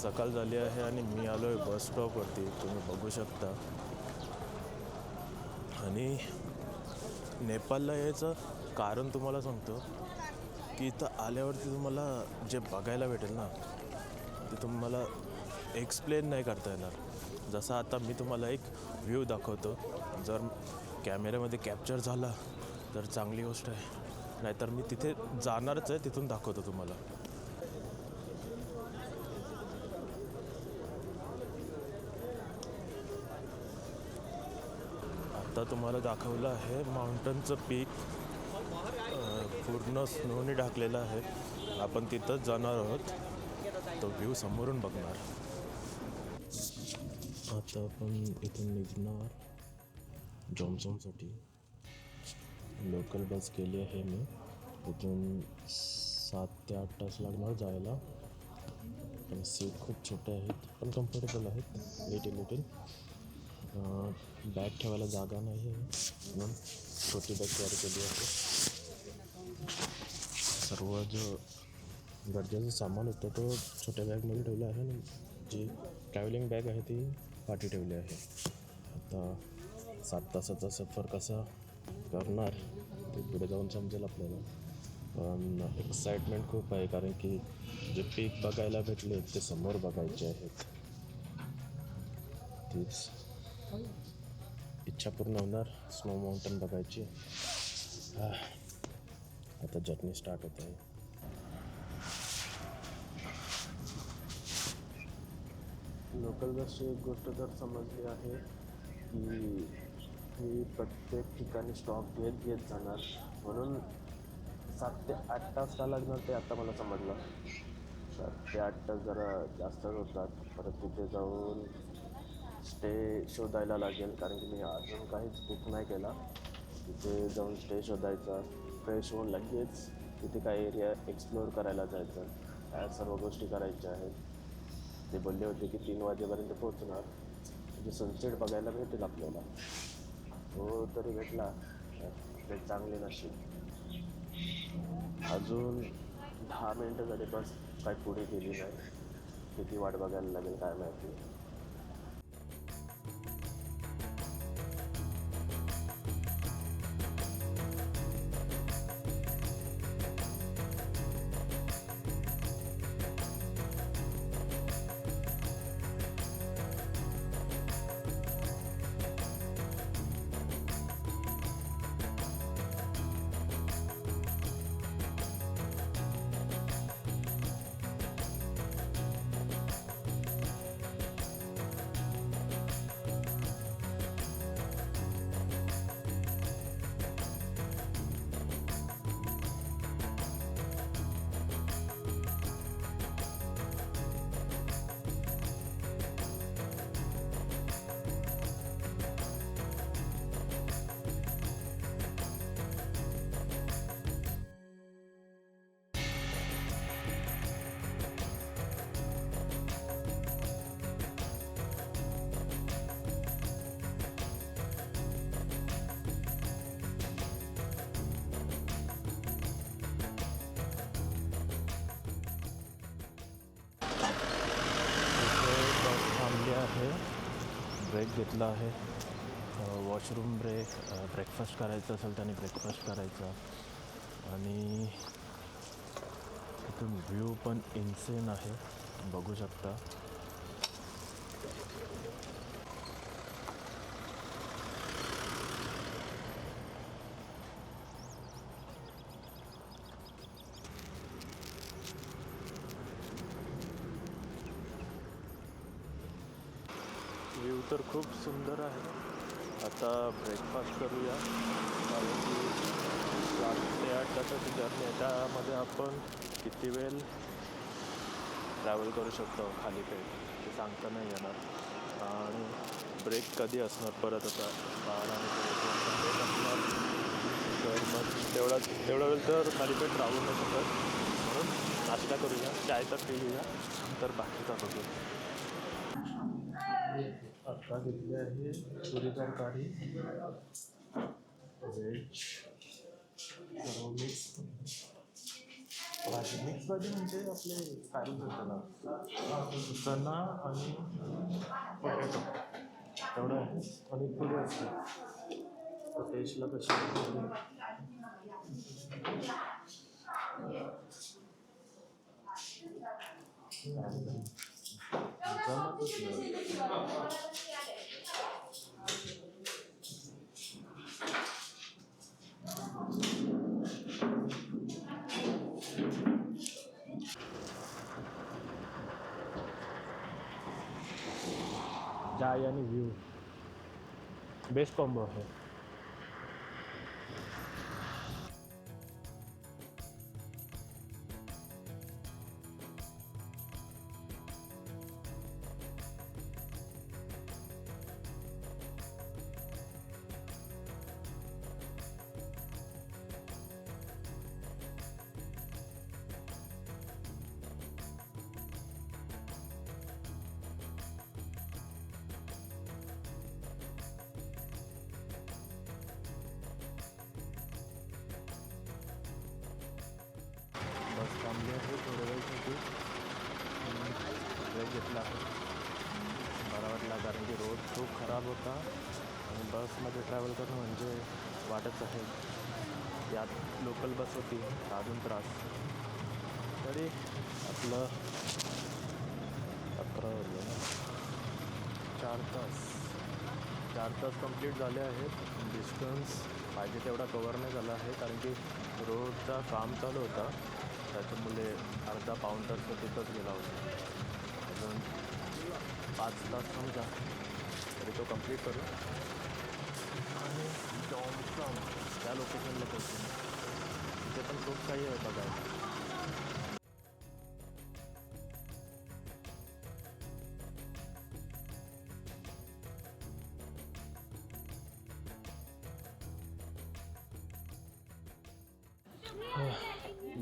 सकाळ झाली आहे आणि मी आलो आहे बस स्टॉपवरती, तुम्ही बघू शकता. आणि नेपाळला यायचं कारण तुम्हाला सांगतो की इथं आल्यावरती तुम्हाला जे बघायला भेटेल ना ते तुम्हाला एक्सप्लेन नाही करता येणार. जसं आता मी तुम्हाला एक व्ह्यू दाखवतो, जर कॅमेऱ्यामध्ये कॅप्चर झाला तर चांगली गोष्ट आहे, नाहीतर मी तिथे जाणारच आहे, तिथून दाखवतो तुम्हाला. आता तुम्हाला दाखवलं आहे माउंटनचं पीक, पूर्ण स्नोनी ढाकलेलं आहे. आपण तिथंच जाणार आहोत, तो व्ह्यू समोरून बघणार. आता आपण इथून निघणार जॉमसॉनसाठी. लोकल बस केली आहे मी. इथून 7 ते 8 तास लागणार जायला. पण सीट खूप छोटे आहेत पण कम्फर्टेबल आहेत. लिटिल बॅग ठेवायला जागा नाही आहे म्हणून छोटी बॅग तयार केली आहे. सर्व जो गरजेचं सामान होतं तो छोट्या बॅगमध्ये ठेवलं आहे आणि जी ट्रॅव्हलिंग बॅग आहे ती पाठी ठेवली आहे. आता 7 तासाचा सफर कसा करणार ते पुढे जाऊन समजेल आपल्याला. पण एक्साइटमेंट खूप आहे, कारण की जे पीक बघायला भेटले ते समोर बघायचे आहेत. तीच इच्छा पूर्ण होणार, स्नो माउंटन बघायची. आता जर्नी स्टार्ट होत आहे. लोकल बसची एक गोष्ट तर समजली आहे की ही प्रत्येक ठिकाणी स्टॉप घेत जाणार, म्हणून 7 ते 8 तास का लागणार ते आता मला समजलं. 7 ते 8 तास जरा जास्तच होतात. परत तिथे जाऊन स्टे शोधायला लागेल, कारण की मी अजून काहीच बुक नाही केला. तिथे जाऊन स्टे शोधायचा, फ्रेश होऊन लगेच तिथे काही एरिया एक्सप्लोअर करायला जायचं. या सर्व गोष्टी करायच्या आहेत. ते बोलले होते की 3 वाजेपर्यंत पोहोचणार, म्हणजे सनसेट बघायला भेटेल आपल्याला. हो तरी भेटला ते चांगले नशीब. अजून 10 मिनटं झाली, बस काय पुढे गेली नाही. किती वाट बघायला लागेल काय माहिती. थांबले आहे, ब्रेक घेतला आहे. वॉशरूम ब्रेक, ब्रेकफास्ट करायचं असेल त्याने ब्रेकफास्ट करायचा. आणि इथून व्ह्यू पण इन्सेन आहे, बघू शकता. व्ह्यू तर खूप सुंदर आहे. आता ब्रेकफास्ट करूया, कारण की 7 ते 8 तासाची जर्नी आहे. त्यामध्ये आपण किती वेळ ट्रॅव्हल करू शकतो खाली पेट ते सांगता नाही येणार. आणि ब्रेक कधी असणार परत, आता 12 आणि ब्रेक असणार, तर मग तेवढा वेळ तर खाली पेट राहू नाही शकत. म्हणून नाश्ता करूया, चाय तर पिऊया, तर बाकीचा बघू. आता घेतली आहे पुरी तरकारी, व्हेज सर्व मिक्स. भाजी मिक्स भाजी म्हणजे आपले काय बोलतात त्याला चणा आणि पोटॅटो तेवढं आहे आणि पुरी असते. तर टेस्टला कशी जमतच नाही. चाय आणि व्ह्यू बेस्ट कॉम्बो आहे. बस थांबली आहे थोड्या वेळसाठी. ब्रेक घेतला आहे. बरा वाटला कारण की रोड खूप खराब होता आणि बसमध्ये ट्रॅव्हल करणं म्हणजे वाटच आहे. यात लोकल बस होती तर अजून त्रास. तरी आपलं 11 4 तास कंप्लीट झाले आहेत. डिस्टन्स पाहिजे तेवढा कवर नाही झाला आहे कारण की रोडचा काम चालू होता त्याच्यामुळे अर्धा पाऊण तास तर तिथंच गेला होता. अजून 5 तास समजा तरी तो कंप्लीट करू आणि जॉन्सन त्या लोकेशनला पोहोचू. तिथे पण खूप काही आहे बघायला.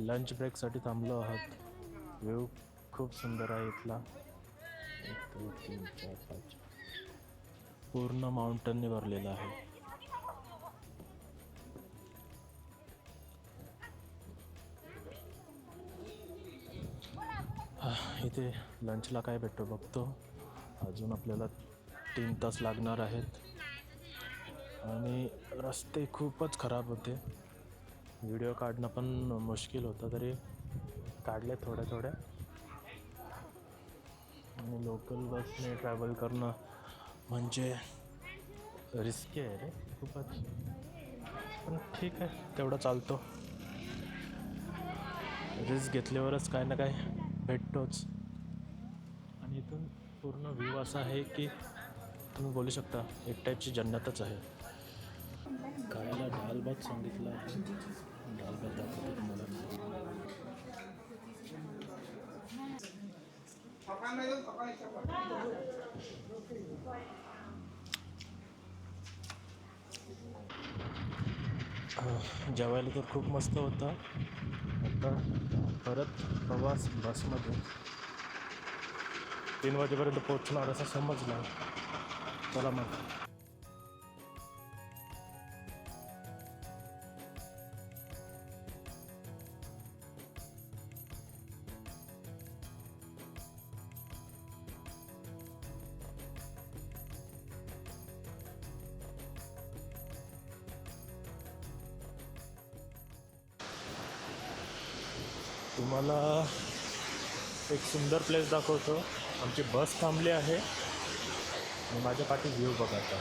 लंच ब्रेकसाठी थांबलो आहात. व्ह्यू खूप सुंदर आहे इथला. 1 2 3 4 5 पूर्ण माउंटनने भरलेला आहे. इथे लंचला काय भेटतो बघतो. अजून आपल्याला 3 तास लागणार आहेत आणि रस्ते खूपच खराब होते. व्हिडिओ काढणं पण मुश्किल होतं तरी काढले थोड्या आणि लोकल बसने ट्रॅव्हल करणं म्हणजे रिस्की आहे रे खूपच. पण ठीक आहे तेवढं चालतो. रिस्क घेतल्यावरच काय ना काय भेटतोच. आणि इथून पूर्ण व्ह्यू असा आहे की तुम्ही बोलू शकता एक टाईपची जन्नतच आहे. खायला डाल भात सांगितलं आहे. डाल भात दाखवतो तुम्हाला. जेवायला तर खूप मस्त होतं. आता परत प्रवास बसमध्ये 3 वाजेपर्यंत पोहोचणार असं समजलं. चला मग. तुम्हाला एक सुंदर प्लेस दाखवतो. आमची बस थांबली आहे आणि माझ्या पाठी व्ह्यू बघायचा.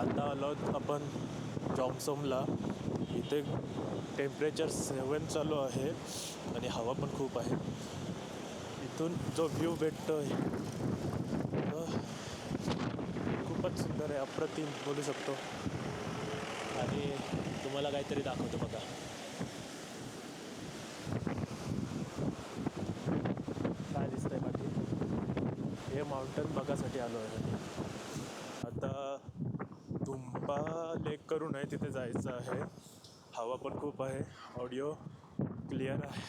आता आलो आहोत आपण जॉमसोमला. इथे टेम्परेचर 7 चालू आहे आणि हवा पण खूप आहे. इथून जो व्ह्यू भेटतो खूपच सुंदर आहे, अप्रतिम बोलू शकतो. आणि तुम्हाला काहीतरी दाखवतो बघा. काय दिसतंय बाकी? हे माउंटन बघासाठी आलो आहे. आता धुंपा लेक करून आहे, तिथे जायचं आहे. हवा पण खूप आहे. ऑडिओ क्लिअर आहे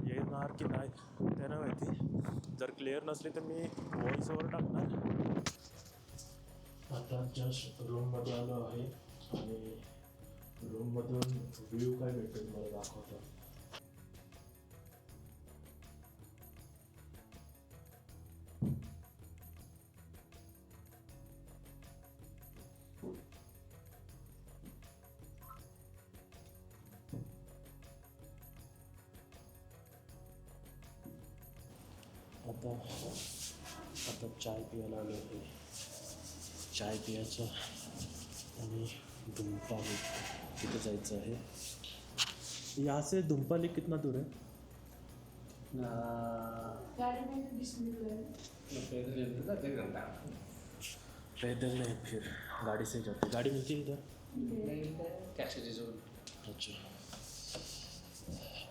येणार की नाही ते नाही माहिती. जर क्लिअर नसली तर मी व्हॉइस ओव्हर टाकणार. आता जस्ट रूममध्ये आलो आहे आणि रूममधून व्ह्यू काय भेटेल मला दाखवतो. आता चाय पियाला आलो आहे. चाय पियाचं आणि धुंपा लेक तिथे जायचं आहे. यहाँ से धुंपा लेक कितना दूर है? पैदल नहीं, फिर गाड़ी से जाते. गाड़ी मिलती है इधर? अच्छा.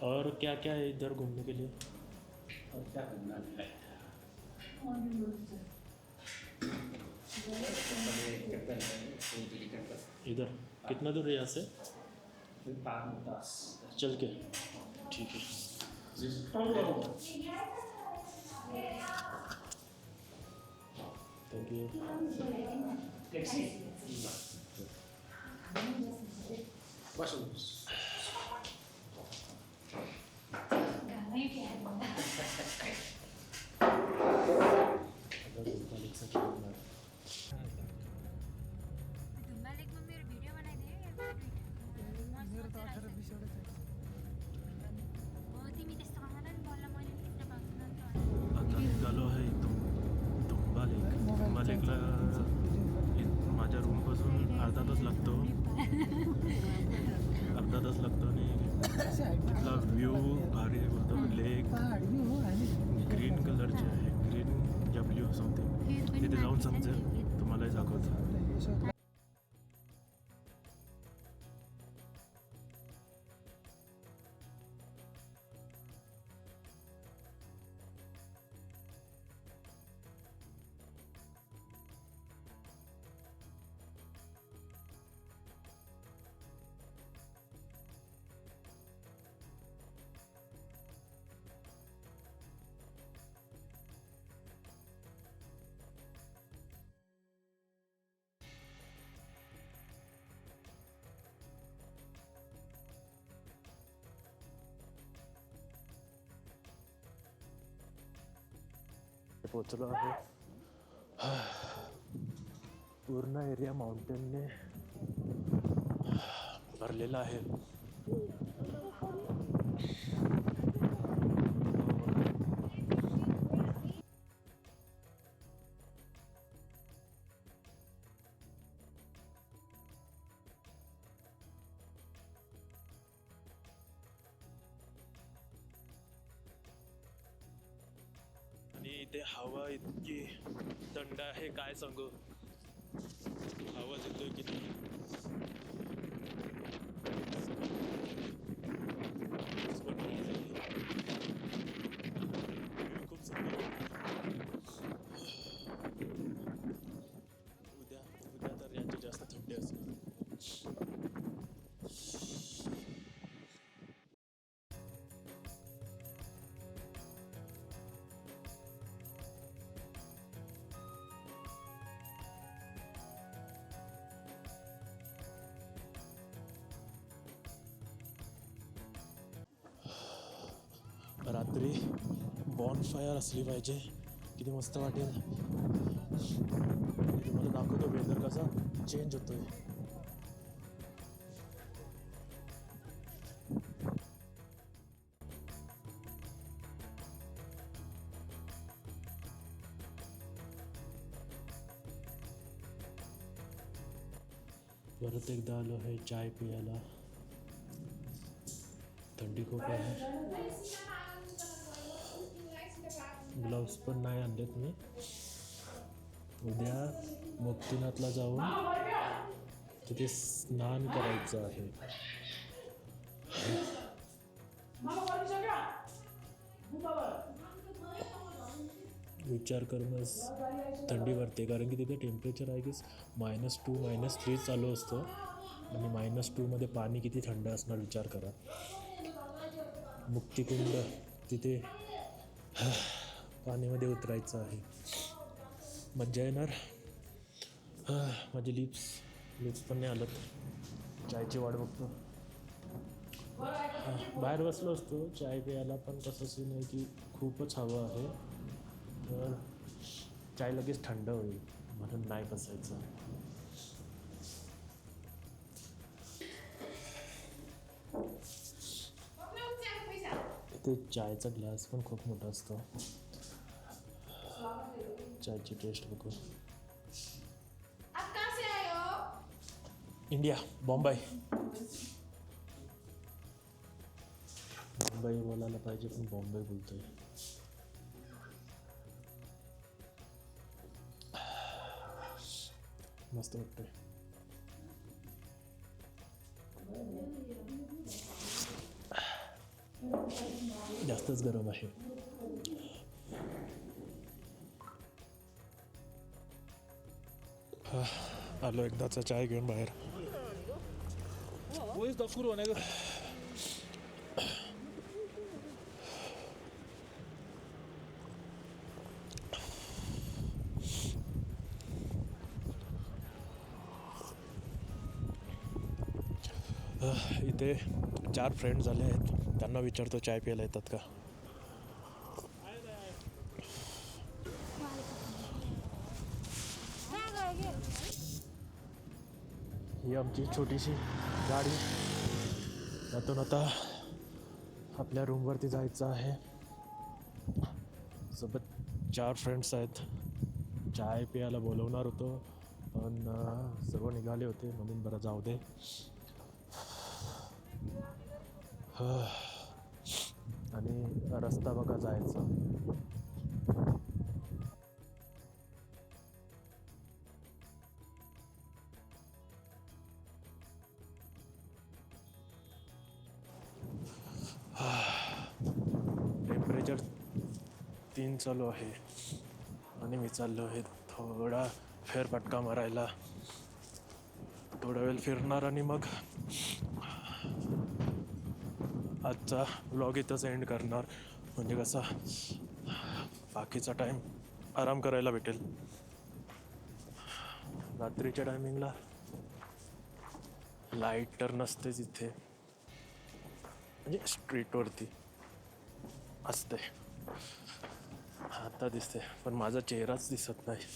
और क्या क्या है इधर घूमने के लिए? और क्या करना है? इधर कितना दूर है यहाँ से? 5 चल के ठीक है. Thank you. टैक्सी बस आता निघालो आहे धुंबा लेक. धुंबा लेकला माझ्या रूमपासून अर्धा तास लागतो आणि तिथला व्ह्यू भारी बोलतो. लेक ग्रीन कलरचे आहे, ग्रीन या ब्ल्यू समथिंग. तिथे जाऊन समजेल, तुम्हालाही दाखवतो. पोचलो आहे. पूर्ण एरिया माउंटेनने भरलेला आहे. आणि इथे हवा इतकी थंड आहे, काय सांगू. आवाज येतोय किती. खूप सुंदर. उद्या तर यांची जास्त थंडी असेल. रात्री बॉनफायर असली पाहिजे, किती मस्त वाटेल. तुम्हाला दाखवतो वेदर कसा चेंज होतोय. परत एकदा आलो आहे चाय पियाला. थंडी खूप आहे. ग्लव्स पण नाही आणलेत मी. उद्या मुक्तिनाथला जाऊन तिथे स्नान करायचं आहे. विचार करूनच थंडी वाटते, कारण की तिथे टेम्परेचर आहे की -2 -3 चालू असतं. आणि -2 पाणी किती थंड असणार विचार करा. मुक्तिकुंड तिथे पाण्यामध्ये उतरायचं आहे. मज्जा येणार. माझे लिप्स पण नाही आलत. चायची वाट बघतो. बाहेर बसलो असतो चाय प्यायला, पण कसं सीन आहे की खूपच हवं आहे, तर चाय लगेच थंड होईल म्हणून नाही बसायचं. इथे चायचा ग्लास पण खूप मोठा असतो. चायची टेस्ट बघू. इंडिया, बॉम्बे. मुंबई बोलायला पाहिजे पण बॉम्बे बोलतोय. मस्त वाटतंय. जास्तच गरम आहे. आलो एकदाचा चाय घेऊन बाहेर. इथे 4 फ्रेंड झाले आहेत. त्यांना विचारतो चाय प्यायला येतात का. ही आमची छोटीशी गाडी. यातून आता आपल्या रूमवरती जायचं आहे. सोबत 4 फ्रेंड्स आहेत. चाय प्यायला बोलवणार होतो पण सर्व निघाले होते म्हणून बरं जाऊ दे. आणि रस्ता बघा जायचा. टेम्परेचर 3 चालू आहे आणि मी चाललो आहे थोडा फेरफटका मारायला. थोडा वेळ फिरणार आणि मग आजचा व्लॉग इथंच एंड करणार. म्हणजे कसा बाकीचा टाईम आराम करायला भेटेल. रात्रीच्या टायमिंगला लाईट तर नसतेच इथे, म्हणजे स्ट्रीटवरती असते. आता दिसते पण माझा चेहराच दिसत नाही.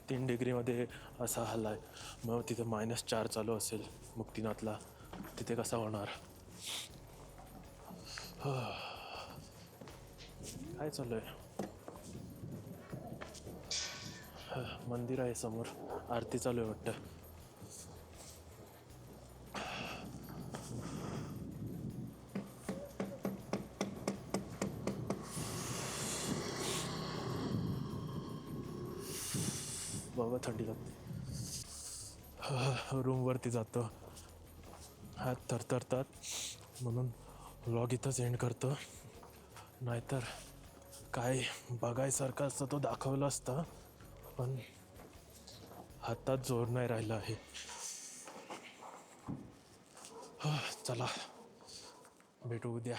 तीन डिग्रीमध्ये असा हाल आहे. मग तिथे -4 चालू असेल मुक्तिनाथला, तिथे कसा होणार. काय चालू आहे. मंदिर आहे समोर, आरती चालू आहे वाटतं. बाबा थंडी लागते. रूमवरती जातो. हात थरथरतात म्हणून व्लॉग इथंच एंड करतो. नाहीतर काय बघायसारखं असतं तो दाखवलं असतं, पण हातात जोर नाही राहिला आहे. चला भेटू उद्या.